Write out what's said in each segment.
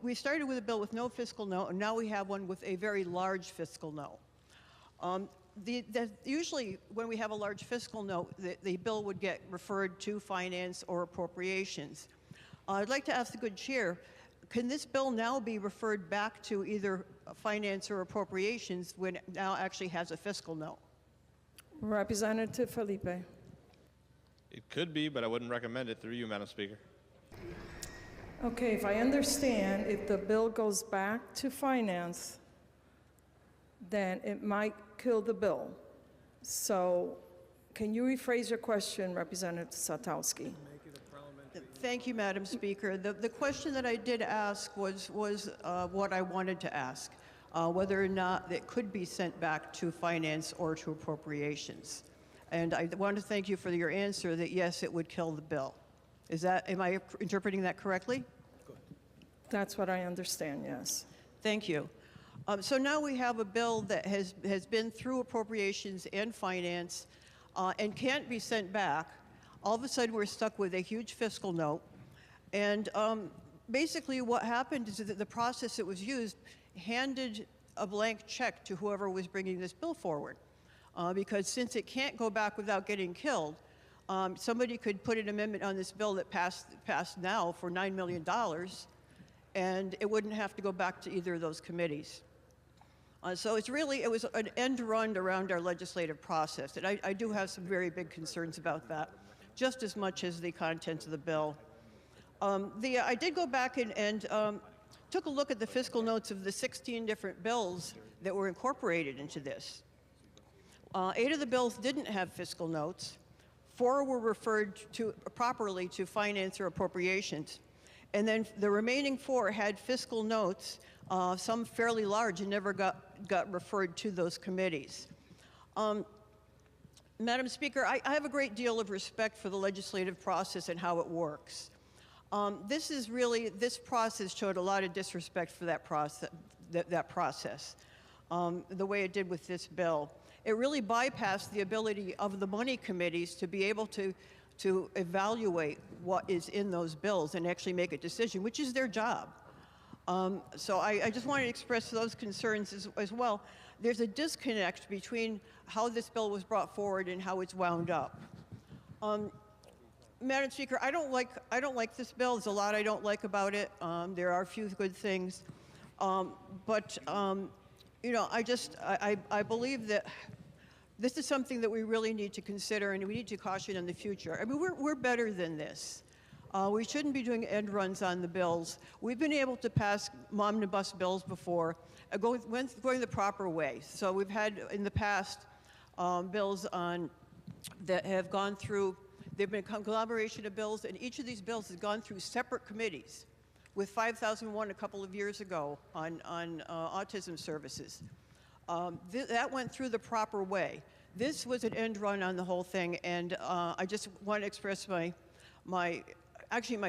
we started with a bill with no fiscal note, and now we have one with a very large fiscal note. Usually, when we have a large fiscal note, the bill would get referred to finance or appropriations. I'd like to ask the good chair, can this bill now be referred back to either finance or appropriations when it now actually has a fiscal note? Representative Felipe. It could be, but I wouldn't recommend it through you, Madam Speaker. Okay, if I understand, if the bill goes back to finance, then it might kill the bill. So can you rephrase your question, Representative Zawistowski? Thank you, Madam Speaker. The question that I did ask was what I wanted to ask, whether or not it could be sent back to finance or to appropriations. And I want to thank you for your answer that yes, it would kill the bill. Am I interpreting that correctly? That's what I understand, yes. Thank you. So now we have a bill that has been through appropriations and finance and can't be sent back. All of a sudden, we're stuck with a huge fiscal note. And basically what happened is that the process that was used handed a blank check to whoever was bringing this bill forward. Because since it can't go back without getting killed, somebody could put an amendment on this bill that passed now for $9 million, and it wouldn't have to go back to either of those committees. So it was an end run around our legislative process, and I do have some very big concerns about that, just as much as the contents of the bill. I did go back and took a look at the fiscal notes of the 16 different bills that were incorporated into this. 8 of the bills didn't have fiscal notes. 4 were referred to properly to finance or appropriations. And then the remaining 4 had fiscal notes, some fairly large, and never got referred to those committees. Madam Speaker, I have a great deal of respect for the legislative process and how it works. This process showed a lot of disrespect for that process, the way it did with this bill. It really bypassed the ability of the money committees to be able to evaluate what is in those bills and actually make a decision, which is their job. So I just wanted to express those concerns as well. There's a disconnect between how this bill was brought forward and how it's wound up. Madam Speaker, I don't like this bill. There's a lot I don't like about it. There are a few good things, but you know, I believe that this is something that we really need to consider, and we need to caution in the future. I mean, we're better than this. We shouldn't be doing end runs on the bills. We've been able to pass omnibus bills before, going the proper way. So we've had in the past bills that have gone through. They've been a collaboration of bills, and each of these bills has gone through separate committees. With 5001 a couple of years ago on autism services. That went through the proper way. This was an end run on the whole thing, and I just want to express my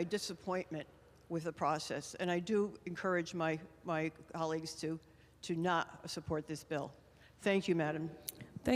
disappointment with the process, and I do encourage my colleagues to not support this bill. Thank you, Madam.